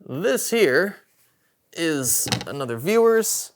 This here is another viewer's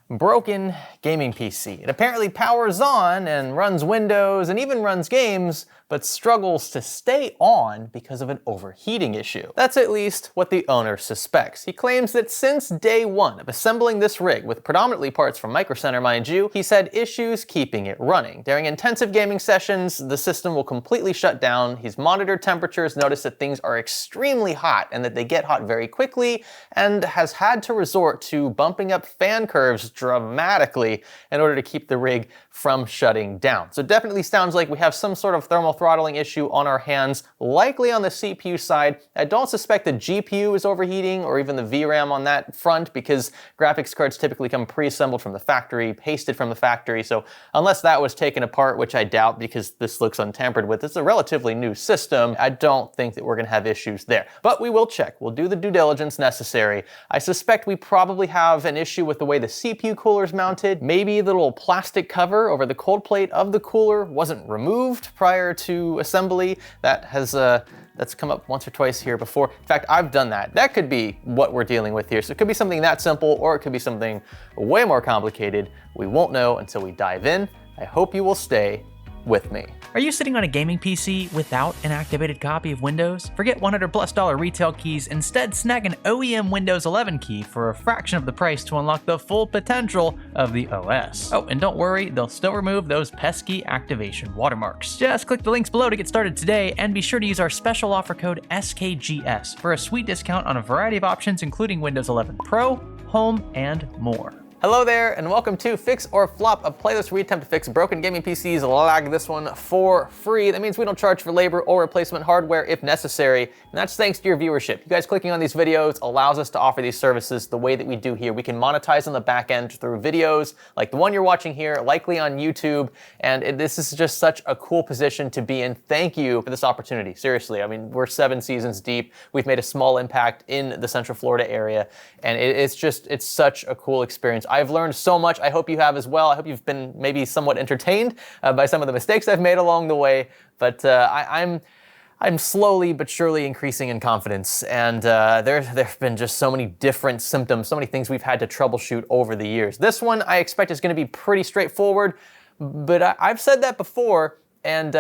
broken gaming PC. It apparently powers on and runs Windows and even runs games, but struggles to stay on because of an overheating issue. That's at least what the owner suspects. He claims that since day one of assembling this rig, with predominantly parts from Micro Center, mind you, he's had issues keeping it running. During intensive gaming sessions, the system will completely shut down. He's monitored temperatures, noticed that things are extremely hot and that they get hot very quickly, and has had to resort to bumping up fan curves dramatically in order to keep the rig from shutting down. So it definitely sounds like we have some sort of thermal throttling issue on our hands, likely on the CPU side. I don't suspect the GPU is overheating or even the VRAM on that front, because graphics cards typically come pre-assembled from the factory, pasted from the factory. So unless that was taken apart, which I doubt because this looks untampered with, it's a relatively new system, I don't think that we're gonna have issues there. But we will check. We'll do the due diligence necessary. I suspect we probably have an issue with the way the CPU cooler is mounted. Maybe the little plastic cover over the cold plate of the cooler wasn't removed prior to assembly. That's come up once or twice here before. In fact, I've done that. That could be what we're dealing with here. So it could be something that simple, or it could be something way more complicated. We won't know until we dive in. I hope you will stay with me. Are you sitting on a gaming PC without an activated copy of Windows? Forget $100+ retail keys. Instead, snag an OEM Windows 11 key for a fraction of the price to unlock the full potential of the OS. Oh, and don't worry, they'll still remove those pesky activation watermarks. Just click the links below to get started today, and be sure to use our special offer code SKGS for a sweet discount on a variety of options, including Windows 11 Pro, Home, and more. Hello there, and welcome to Fix or Flop, a playlist where we attempt to fix broken gaming PCs like this one for free. That means we don't charge for labor or replacement hardware if necessary, and that's thanks to your viewership. You guys clicking on these videos allows us to offer these services the way that we do here. We can monetize on the back end through videos like the one you're watching here, likely on YouTube, and this is just such a cool position to be in. Thank you for this opportunity, seriously. I mean, we're 7 seasons deep. We've made a small impact in the Central Florida area, and it's such a cool experience. I've learned so much. I hope you have as well. I hope you've been maybe somewhat entertained by some of the mistakes I've made along the way, but I'm slowly but surely increasing in confidence, and there have been just so many different symptoms, so many things we've had to troubleshoot over the years. This one I expect is going to be pretty straightforward, but I've said that before, and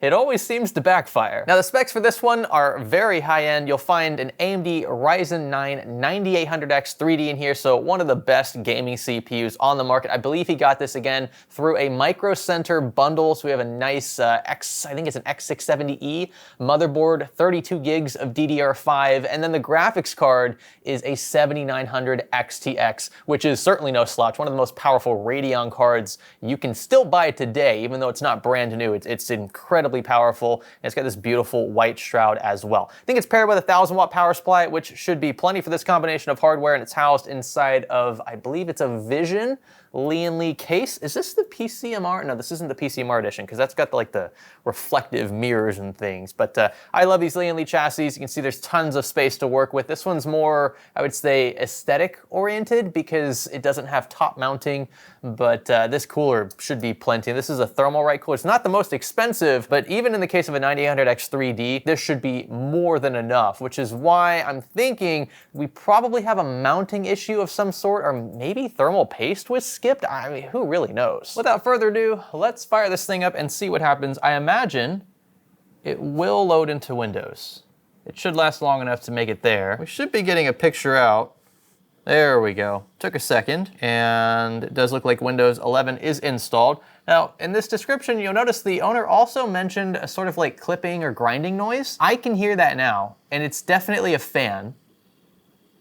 it always seems to backfire. Now the specs for this one are very high end. You'll find an AMD Ryzen 9 9800X 3D in here, so one of the best gaming CPUs on the market. I believe he got this again through a Micro Center bundle, so we have a nice I think it's an X670E motherboard, 32 gigs of DDR5, and then the graphics card is a 7900 XTX, which is certainly no slouch, one of the most powerful Radeon cards you can still buy today, even though it's not brand new. It's incredibly powerful, and it's got this beautiful white shroud as well. I think it's paired with a 1000-watt power supply, which should be plenty for this combination of hardware, and it's housed inside of, I believe it's a Vision Lee & case. Is this the PCMR? No, this isn't the PCMR edition, because that's got the reflective mirrors and things. But I love these Lee & chassis. You can see there's tons of space to work with. This one's more, I would say, aesthetic oriented because it doesn't have top mounting, but this cooler should be plenty. This is a Thermalright cooler. It's not the most expensive, but even in the case of a 9800X 3D, this should be more than enough, which is why I'm thinking we probably have a mounting issue of some sort, or maybe thermal paste was skipped. I mean, who really knows? Without further ado, let's fire this thing up and see what happens. I imagine it will load into Windows. It should last long enough to make it there. We should be getting a picture out. There we go. Took a second, and it does look like Windows 11 is installed. Now, in this description, you'll notice the owner also mentioned a sort of like clipping or grinding noise. I can hear that now, and it's definitely a fan.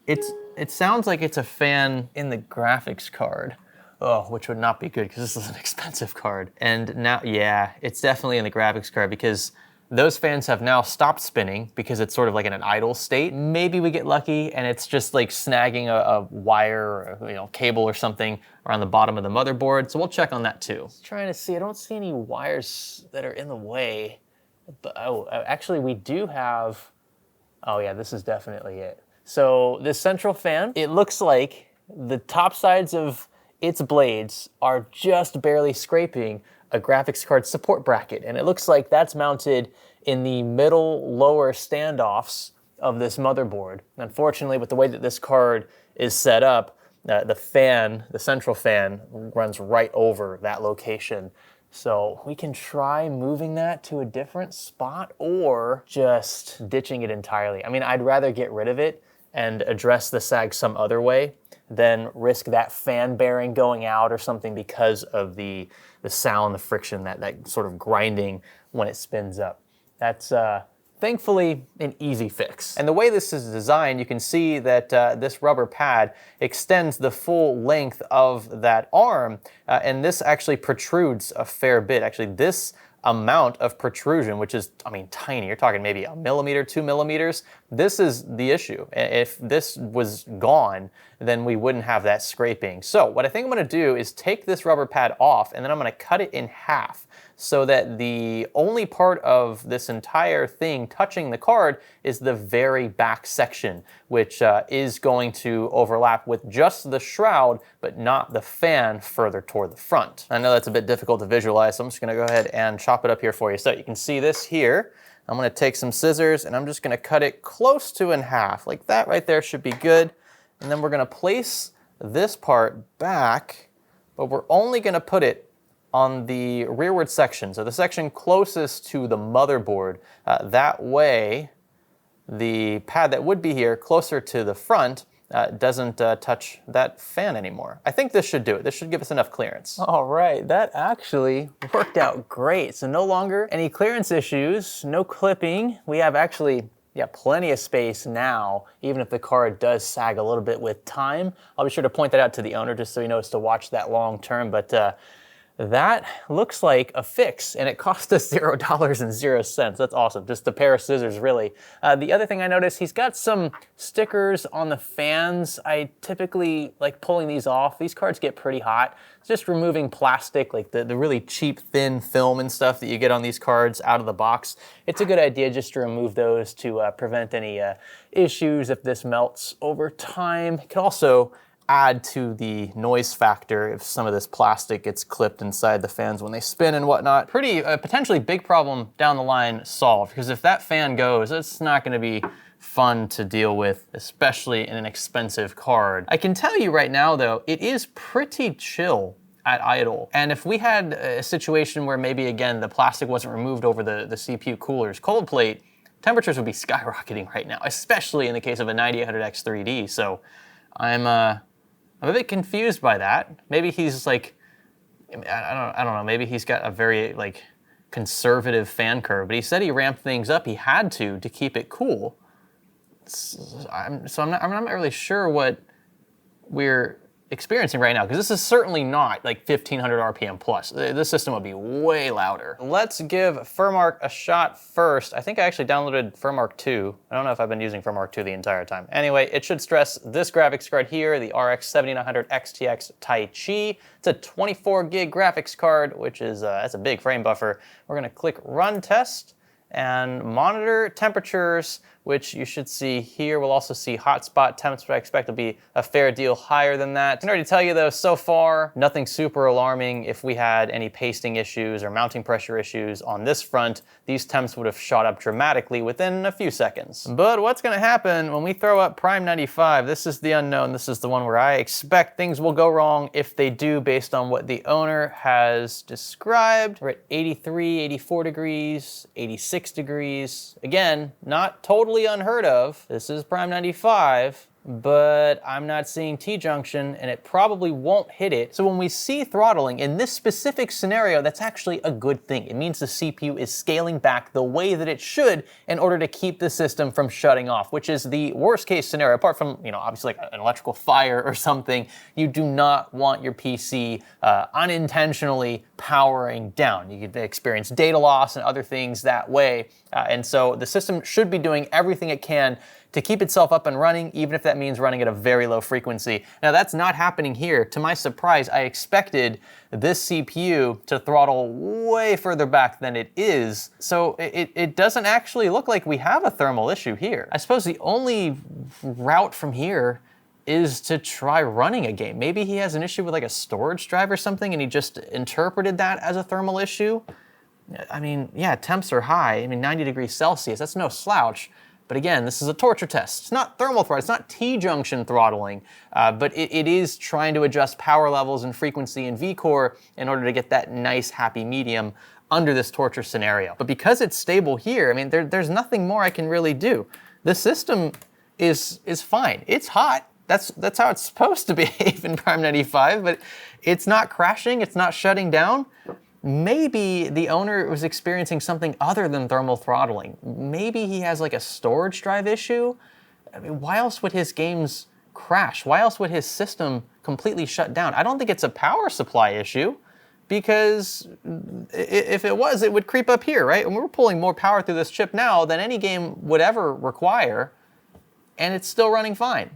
It sounds like it's a fan in the graphics card. Oh, which would not be good because this is an expensive card. And now, yeah, it's definitely in the graphics card because those fans have now stopped spinning because it's sort of like in an idle state. Maybe we get lucky and it's just like snagging a wire or cable or something around the bottom of the motherboard. So we'll check on that too. Just trying to see, I don't see any wires that are in the way. But actually we do have, oh yeah, this is definitely it. So this central fan, it looks like the top sides of its blades are just barely scraping a graphics card support bracket. And it looks like that's mounted in the middle lower standoffs of this motherboard. Unfortunately, with the way that this card is set up, the central fan runs right over that location. So we can try moving that to a different spot or just ditching it entirely. I mean, I'd rather get rid of it and address the sag some other way than risk that fan bearing going out or something because of the sound, the friction, that sort of grinding when it spins up. That's thankfully an easy fix. And the way this is designed, you can see that this rubber pad extends the full length of that arm, and this actually protrudes a fair bit. Actually, this amount of protrusion, which is, I mean, tiny, you're talking maybe 1 millimeter, 2 millimeters, this is the issue. If this was gone, then we wouldn't have that scraping. So what I think I'm gonna do is take this rubber pad off, and then I'm gonna cut it in half so that the only part of this entire thing touching the card is the very back section, which is going to overlap with just the shroud, but not the fan further toward the front. I know that's a bit difficult to visualize, so I'm just gonna go ahead and chop it up here for you. So you can see this here. I'm gonna take some scissors and I'm just gonna cut it close to in half. Like that right there should be good. And then we're gonna place this part back, but we're only gonna put it on the rearward section, so the section closest to the motherboard. That way, the pad that would be here closer to the front doesn't touch that fan anymore. I think this should do it. This should give us enough clearance. All right, that actually worked out great. So no longer any clearance issues, no clipping. We have actually plenty of space now, even if the card does sag a little bit with time. I'll be sure to point that out to the owner just so he knows to watch that long term, but that looks like a fix, and it cost us $0.00. That's awesome. Just a pair of scissors, really. The other thing I noticed, he's got some stickers on the fans. I typically like pulling these off. These cards get pretty hot. It's just removing plastic, like the really cheap, thin film and stuff that you get on these cards out of the box. It's a good idea just to remove those to prevent any issues if this melts over time. It can also add to the noise factor if some of this plastic gets clipped inside the fans when they spin and whatnot. Pretty potentially big problem down the line solved, because if that fan goes, it's not gonna be fun to deal with, especially in an expensive card. I can tell you right now though, it is pretty chill at idle. And if we had a situation where maybe again, the plastic wasn't removed over the CPU cooler's cold plate, temperatures would be skyrocketing right now, especially in the case of a 9800X 3D. So I'm a bit confused by that. Maybe he's like, I don't know, maybe he's got a very like conservative fan curve, but he said he ramped things up, he had to keep it cool. So I'm not really sure what we're experiencing right now, because this is certainly not like 1500 RPM plus. This system would be way louder. Let's give FurMark a shot first. I think I actually downloaded FurMark 2. I don't know if I've been using FurMark 2 the entire time. Anyway, it should stress this graphics card here, the RX 7900 XTX Tai-Chi. It's a 24 gig graphics card, which is that's a big frame buffer. We're gonna click Run Test and monitor temperatures, which you should see here. We'll also see hotspot temps, but I expect will be a fair deal higher than that. I can already tell you though, so far, nothing super alarming. If we had any pasting issues or mounting pressure issues on this front, these temps would have shot up dramatically within a few seconds. But what's gonna happen when we throw up Prime 95? This is the unknown. This is the one where I expect things will go wrong if they do, based on what the owner has described. We're at 83, 84 degrees, 86 degrees. Again, not totally unheard of. This is Prime 95, but I'm not seeing T-junction, and it probably won't hit it. So when we see throttling in this specific scenario, that's actually a good thing. It means the CPU is scaling back the way that it should in order to keep the system from shutting off, which is the worst case scenario. Apart from, obviously like an electrical fire or something, you do not want your PC unintentionally powering down. You could experience data loss and other things that way. And so the system should be doing everything it can to keep itself up and running, even if that means running at a very low frequency. Now that's not happening here. To my surprise, I expected this CPU to throttle way further back than it is. So it doesn't actually look like we have a thermal issue here. I suppose the only route from here is to try running a game. Maybe he has an issue with like a storage drive or something, and he just interpreted that as a thermal issue. I mean, yeah, temps are high. I mean, 90 degrees Celsius, that's no slouch. But again, this is a torture test. It's not thermal throttle, it's not T-junction throttling, but it is trying to adjust power levels and frequency in VCore in order to get that nice happy medium under this torture scenario. But because it's stable here, I mean, there's nothing more I can really do. The system is fine. It's hot. That's how it's supposed to behave in Prime 95, but it's not crashing, it's not shutting down. Maybe the owner was experiencing something other than thermal throttling. Maybe he has like a storage drive issue. I mean, why else would his games crash? Why else would his system completely shut down? I don't think it's a power supply issue, because if it was, it would creep up here, right? And we're pulling more power through this chip now than any game would ever require, and it's still running fine.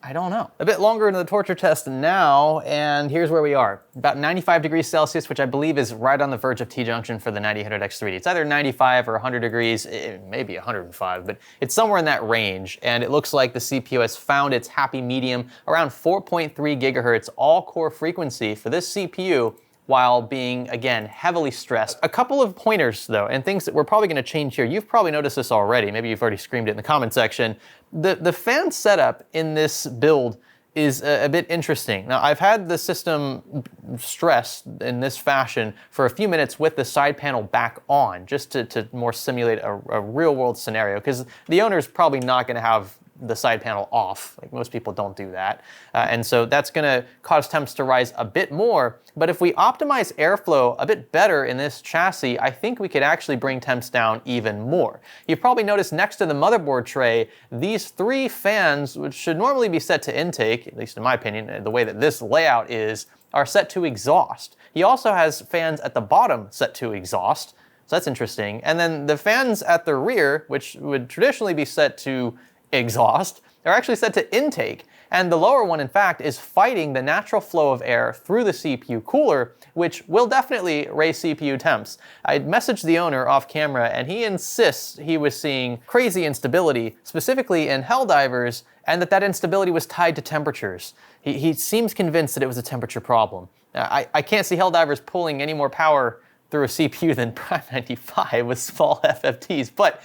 I don't know. A bit longer into the torture test now, and here's where we are. About 95 degrees Celsius, which I believe is right on the verge of T-junction for the 9000X3D. It's either 95 or 100 degrees, maybe 105, but it's somewhere in that range, and it looks like the CPU has found its happy medium around 4.3 gigahertz all-core frequency for this CPU, while being, again, heavily stressed. A couple of pointers, though, and things that we're probably gonna change here. You've probably noticed this already. Maybe you've already screamed it in the comment section. The fan setup in this build is a bit interesting. Now, I've had the system stressed in this fashion for a few minutes with the side panel back on, just to more simulate a real-world scenario, because the owner's probably not gonna have the side panel off. Like, most people don't do that. And so that's gonna cause temps to rise a bit more. But if we optimize airflow a bit better in this chassis, I think we could actually bring temps down even more. You've probably noticed next to the motherboard tray, these 3 fans, which should normally be set to intake, at least in my opinion, the way that this layout is, are set to exhaust. He also has fans at the bottom set to exhaust, so that's interesting. And then the fans at the rear, which would traditionally be set to exhaust, are actually set to intake. And the lower one, in fact, is fighting the natural flow of air through the CPU cooler, which will definitely raise CPU temps. I messaged the owner off camera, and he insists he was seeing crazy instability, specifically in Helldivers, and that instability was tied to temperatures. He seems convinced that it was a temperature problem. I can't see Helldivers pulling any more power through a CPU than Prime 95 with small FFTs, but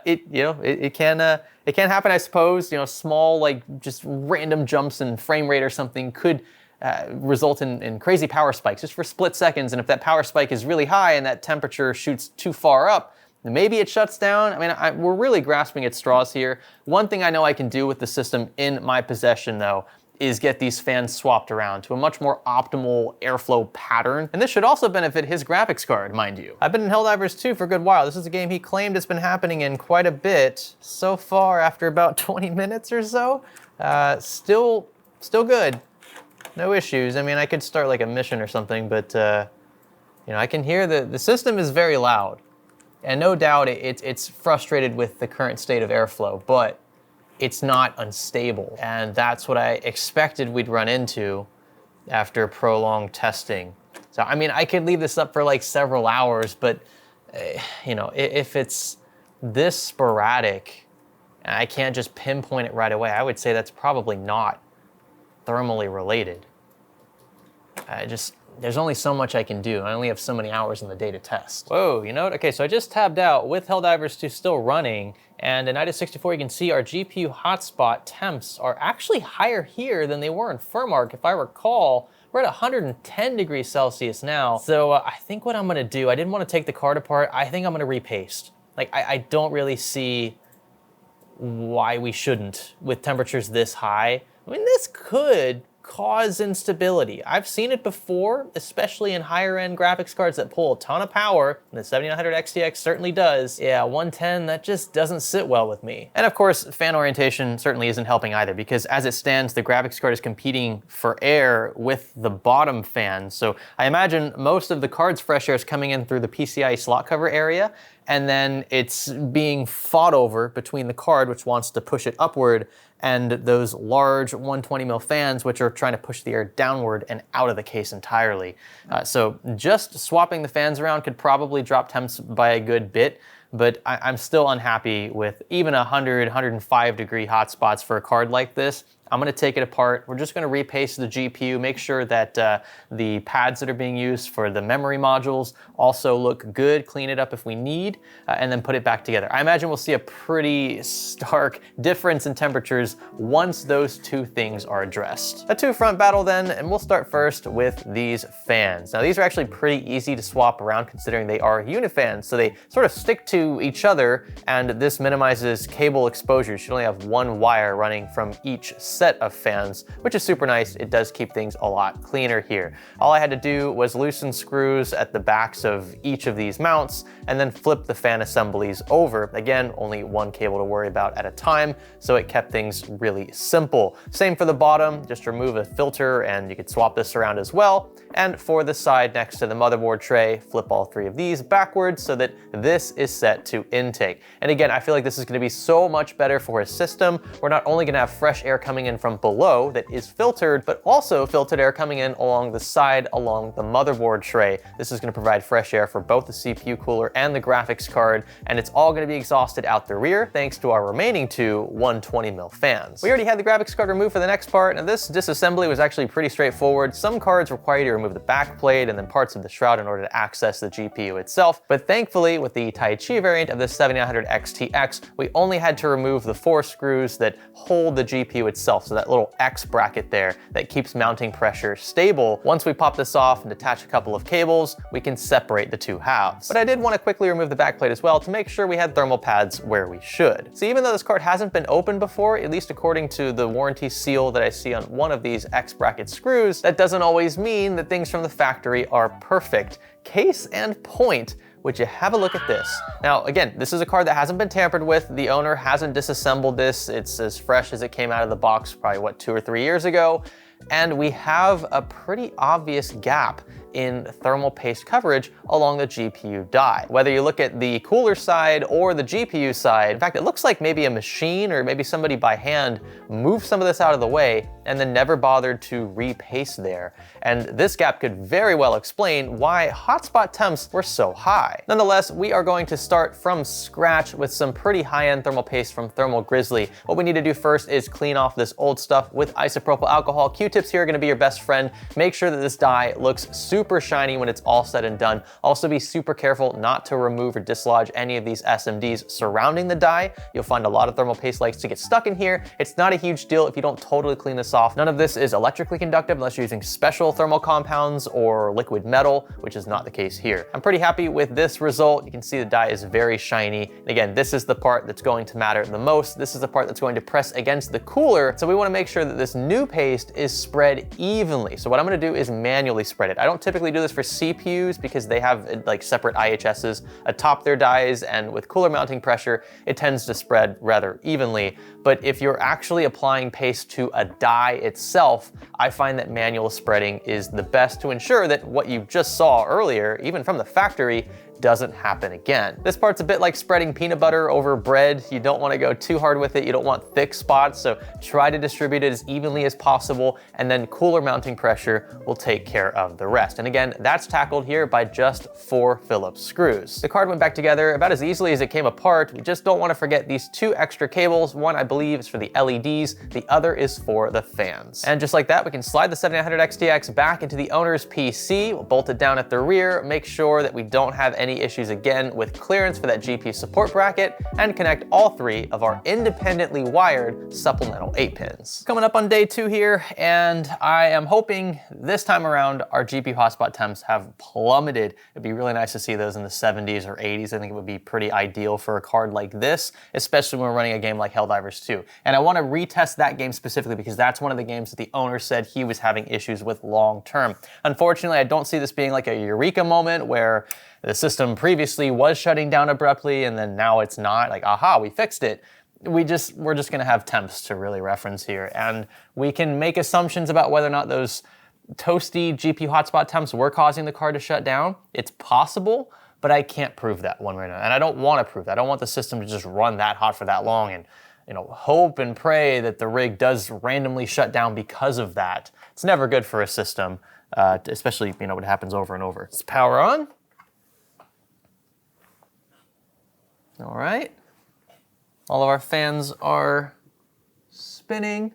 it can happen, I suppose. You know, small, like, just random jumps in frame rate or something could result in crazy power spikes just for split seconds. And if that power spike is really high and that temperature shoots too far up, then maybe it shuts down. I mean, we're really grasping at straws here. One thing I know I can do with the system in my possession, though, is get these fans swapped around to a much more optimal airflow pattern. And this should also benefit his graphics card, mind you. I've been in Helldivers 2 for a good while. This is a game he claimed it's been happening in quite a bit. So far, after about 20 minutes or so, still good. No issues. I mean, I could start like a mission or something, but I can hear the system is very loud. And no doubt it's frustrated with the current state of airflow, but it's not unstable. And that's what I expected we'd run into after prolonged testing. So, I mean, I could leave this up for like several hours, but if it's this sporadic and I can't just pinpoint it right away, I would say that's probably not thermally related. There's only so much I can do. I only have so many hours in the day to test. Whoa, you know what? Okay, so I just tabbed out with Helldivers 2 still running, and in Nida64 you can see our GPU hotspot temps are actually higher here than they were in Furmark. If I recall, we're at 110 degrees Celsius now. So I think what I'm gonna do, I didn't wanna take the card apart, I think I'm gonna repaste. Like, I don't really see why we shouldn't with temperatures this high. I mean, this could cause instability. I've seen it before, especially in higher end graphics cards that pull a ton of power, and the 7900 XTX certainly does. Yeah, 110, that just doesn't sit well with me. And of course, fan orientation certainly isn't helping either, because as it stands, the graphics card is competing for air with the bottom fans. So I imagine most of the card's fresh air is coming in through the PCIe slot cover area, and then it's being fought over between the card, which wants to push it upward, and those large 120mm fans, which are trying to push the air downward and out of the case entirely. So just swapping the fans around could probably drop temps by a good bit, but I'm still unhappy with even 100, 105 degree hotspots for a card like this. I'm gonna take it apart. We're just gonna repaste the GPU, make sure that the pads that are being used for the memory modules also look good, clean it up if we need, and then put it back together. I imagine we'll see a pretty stark difference in temperatures once those two things are addressed. A two-front battle then, and we'll start first with these fans. Now these are actually pretty easy to swap around considering they are unifans, so they sort of stick to each other, and this minimizes cable exposure. You should only have one wire running from each set of fans, which is super nice. It does keep things a lot cleaner here. All I had to do was loosen screws at the backs of each of these mounts and then flip the fan assemblies over. Again, only one cable to worry about at a time, so it kept things really simple. Same for the bottom, just remove a filter and you could swap this around as well. And for the side next to the motherboard tray, flip all three of these backwards so that this is set to intake. And again, I feel like this is gonna be so much better for a system. We're not only gonna have fresh air coming in from below that is filtered, but also filtered air coming in along the side, along the motherboard tray. This is gonna provide fresh air for both the CPU cooler and the graphics card, and it's all gonna be exhausted out the rear thanks to our remaining two 120mm fans. We already had the graphics card removed for the next part, and this disassembly was actually pretty straightforward. Some cards require you to remove the back plate and then parts of the shroud in order to access the GPU itself, but thankfully with the Tai Chi variant of the 7900 XTX, we only had to remove the 4 screws that hold the GPU itself, so that little X bracket there that keeps mounting pressure stable. Once we pop this off and attach a couple of cables, we can separate the two halves. But I did want to quickly remove the back plate as well to make sure we had thermal pads where we should. So even though this card hasn't been opened before, at least according to the warranty seal that I see on one of these X bracket screws, that doesn't always mean that things from the factory are perfect. Case and point, would you have a look at this? Now, again, this is a card that hasn't been tampered with. The owner hasn't disassembled this. It's as fresh as it came out of the box, probably what, 2 or 3 years ago. And we have a pretty obvious gap in thermal paste coverage along the GPU die. Whether you look at the cooler side or the GPU side, in fact, it looks like maybe a machine or maybe somebody by hand moved some of this out of the way and then never bothered to repaste there. And this gap could very well explain why hotspot temps were so high. Nonetheless, we are going to start from scratch with some pretty high-end thermal paste from Thermal Grizzly. What we need to do first is clean off this old stuff with isopropyl alcohol. Q-tips here are gonna be your best friend. Make sure that this die looks super shiny when it's all said and done. Also be super careful not to remove or dislodge any of these SMDs surrounding the die. You'll find a lot of thermal paste likes to get stuck in here. It's not a huge deal if you don't totally clean this off. None of this is electrically conductive unless you're using special thermal compounds or liquid metal, which is not the case here. I'm pretty happy with this result. You can see the die is very shiny. And again, this is the part that's going to matter the most. This is the part that's going to press against the cooler. So we want to make sure that this new paste is spread evenly. So what I'm going to do is manually spread it. I don't typically do this for CPUs because they have like separate IHSs atop their dies, and with cooler mounting pressure, it tends to spread rather evenly. But if you're actually applying paste to a die itself, I find that manual spreading is the best to ensure that what you just saw earlier, even from the factory, doesn't happen again. This part's a bit like spreading peanut butter over bread. You don't want to go too hard with it. You don't want thick spots, so try to distribute it as evenly as possible, and then cooler mounting pressure will take care of the rest. And again, that's tackled here by just 4 Phillips screws. The card went back together about as easily as it came apart. We just don't want to forget these 2 extra cables. One, I believe, is for the LEDs. The other is for the fans. And just like that, we can slide the 7900 XTX back into the owner's PC. We'll bolt it down at the rear, make sure that we don't have any issues again with clearance for that GPU support bracket, and connect all 3 of our independently wired supplemental 8 pins. Coming up on day 2 here, and I am hoping this time around our GPU hotspot temps have plummeted. It'd be really nice to see those in the 70s or 80s. I think it would be pretty ideal for a card like this, especially when we're running a game like Helldivers 2. And I want to retest that game specifically because that's one of the games that the owner said he was having issues with long term. Unfortunately, I don't see this being like a eureka moment where the system previously was shutting down abruptly and then now it's not. Like, aha, we fixed it. We're just gonna have temps to really reference here, and we can make assumptions about whether or not those toasty GPU hotspot temps were causing the card to shut down. It's possible, but I can't prove that one way or another, and I don't want to prove that. I don't want the system to just run that hot for that long and, you know, hope and pray that the rig does randomly shut down because of that. It's never good for a system, especially, you know, when it happens over and over. Let's power on. All right, all of our fans are spinning.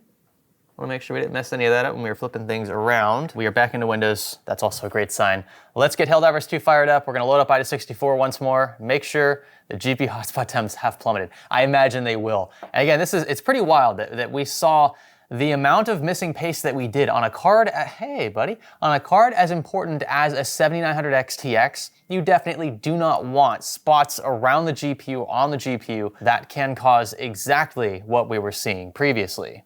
Want to make sure we didn't mess any of that up when we were flipping things around. We are back into Windows. That's also a great sign. Let's get Helldivers 2 fired up. We're going to load up IDA64 once more. Make sure the GPU hotspot temps have plummeted. I imagine they will. And again, it's pretty wild that we saw the amount of missing paste that we did on a card, hey buddy, on a card as important as a 7900 XTX. You definitely do not want spots around the GPU, on the GPU, that can cause exactly what we were seeing previously.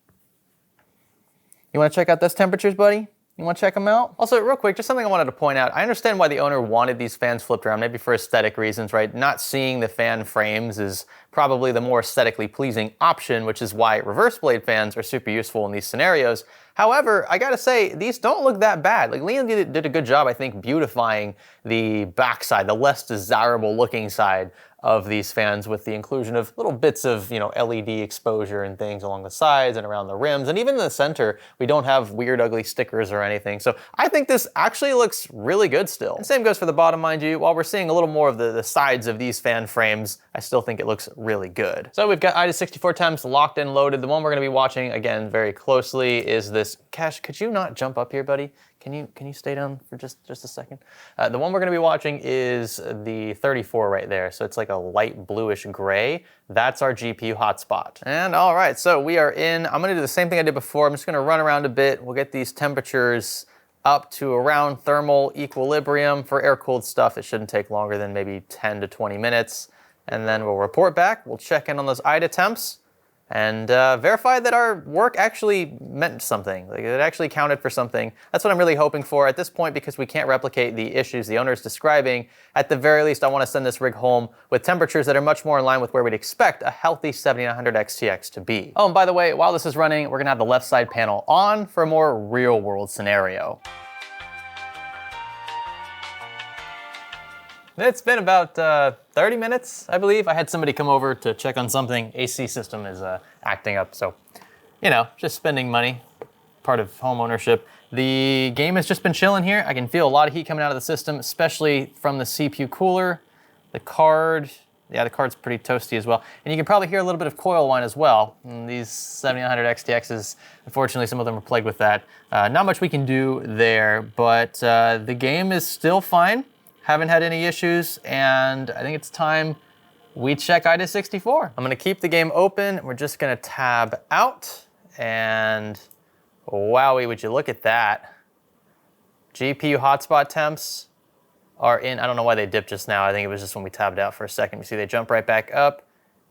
You want to check out those temperatures, buddy? You want to check them out? Also, real quick, just something I wanted to point out. I understand why the owner wanted these fans flipped around, maybe for aesthetic reasons, right? Not seeing the fan frames is probably the more aesthetically pleasing option, which is why reverse blade fans are super useful in these scenarios. However, I gotta say, these don't look that bad. Like, Liam did a good job, I think, beautifying the backside, the less desirable looking side of these fans with the inclusion of little bits of, you know, LED exposure and things along the sides and around the rims. And even in the center, we don't have weird, ugly stickers or anything. So I think this actually looks really good still. And same goes for the bottom, mind you. While we're seeing a little more of the sides of these fan frames, I still think it looks really good. So we've got IDA64 temps locked and loaded. The one we're gonna be watching, again, very closely is this. Cash, could you not jump up here, buddy? Can you stay down for just a second? The one we're gonna be watching is the 34 right there. So it's like a light bluish gray. That's our GPU hotspot. And all right, so we are in. I'm gonna do the same thing I did before. I'm just gonna run around a bit. We'll get these temperatures up to around thermal equilibrium. For air-cooled stuff, it shouldn't take longer than maybe 10 to 20 minutes. And then we'll report back. We'll check in on those IDA temps and verify that our work actually meant something, like it actually counted for something. That's what I'm really hoping for at this point, because we can't replicate the issues the owner is describing. At the very least, I want to send this rig home with temperatures that are much more in line with where we'd expect a healthy 7900 XTX to be. Oh, and by the way, while this is running, we're gonna have the left side panel on for a more real world scenario. It's been about 30 minutes, I believe. I had somebody come over to check on something. AC system is acting up, so, you know, just spending money, part of home ownership. The game has just been chilling here. I can feel a lot of heat coming out of the system, especially from the CPU cooler. The card, yeah, the card's pretty toasty as well. And you can probably hear a little bit of coil whine as well. And these 7900 XTXs, unfortunately, some of them are plagued with that. Not much we can do there, but the game is still fine. Haven't had any issues, and I think it's time we check IDA64. I'm gonna keep the game open. We're just gonna tab out, and wowie, would you look at that. GPU hotspot temps are in. I don't know why they dipped just now. I think it was just when we tabbed out for a second. You see they jump right back up.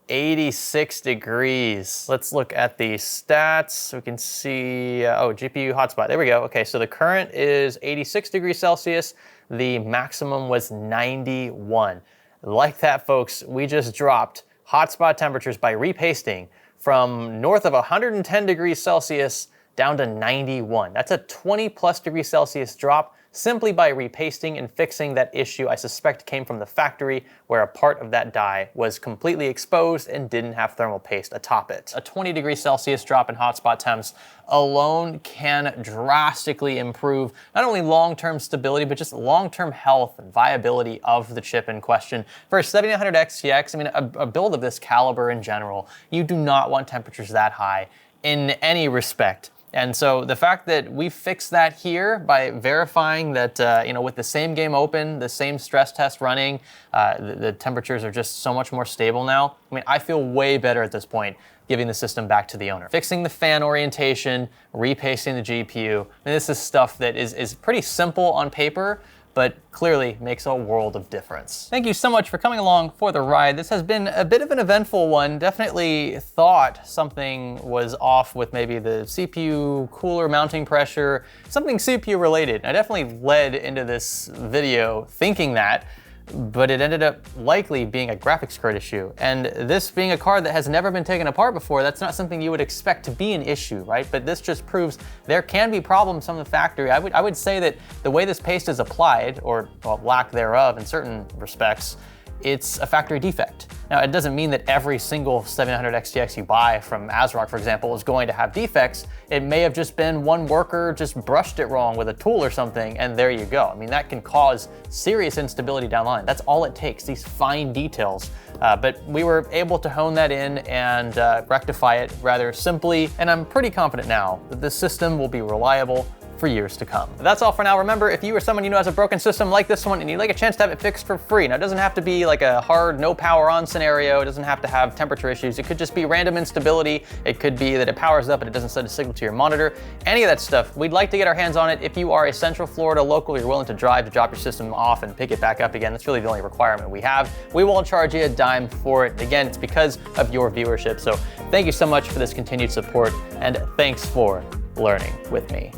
86 degrees. Let's look at the stats. We can see, oh, GPU hotspot. There we go. Okay, so the current is 86 degrees Celsius. The maximum was 91. Like that, folks, we just dropped hotspot temperatures by repasting from north of 110 degrees Celsius down to 91. That's a 20 plus degrees Celsius drop simply by repasting and fixing that issue I suspect came from the factory, where a part of that die was completely exposed and didn't have thermal paste atop it. A 20 degrees Celsius drop in hotspot temps alone can drastically improve not only long-term stability, but just long-term health and viability of the chip in question. For a 7900 XTX, I mean, a build of this caliber in general, you do not want temperatures that high in any respect. And so the fact that we fixed that here by verifying that, you know, with the same game open, the same stress test running, the temperatures are just so much more stable now. I mean, I feel way better at this point giving the system back to the owner. Fixing the fan orientation, repasting the GPU. I mean, this is stuff that is pretty simple on paper, but clearly makes a world of difference. Thank you so much for coming along for the ride. This has been a bit of an eventful one. Definitely thought something was off with maybe the CPU cooler mounting pressure, something CPU related. I definitely led into this video thinking that, but it ended up likely being a graphics card issue. And this being a card that has never been taken apart before, that's not something you would expect to be an issue, right? But this just proves there can be problems from the factory. I would say that the way this paste is applied, or well, lack thereof in certain respects, it's a factory defect. Now, it doesn't mean that every single 7900 XTX you buy from ASRock, for example, is going to have defects. It may have just been one worker just brushed it wrong with a tool or something, and there you go. I mean, that can cause serious instability down the line. That's all it takes, these fine details. But we were able to hone that in and rectify it rather simply, and I'm pretty confident now that this system will be reliable for years to come. That's all for now. Remember, if you or someone you know has a broken system like this one and you'd like a chance to have it fixed for free, now it doesn't have to be like a hard no power on scenario, it doesn't have to have temperature issues, it could just be random instability, it could be that it powers up and it doesn't send a signal to your monitor, any of that stuff. We'd like to get our hands on it. If you are a Central Florida local, you're willing to drive to drop your system off and pick it back up again, that's really the only requirement we have. We won't charge you a dime for it. Again, it's because of your viewership. So thank you so much for this continued support, and thanks for learning with me.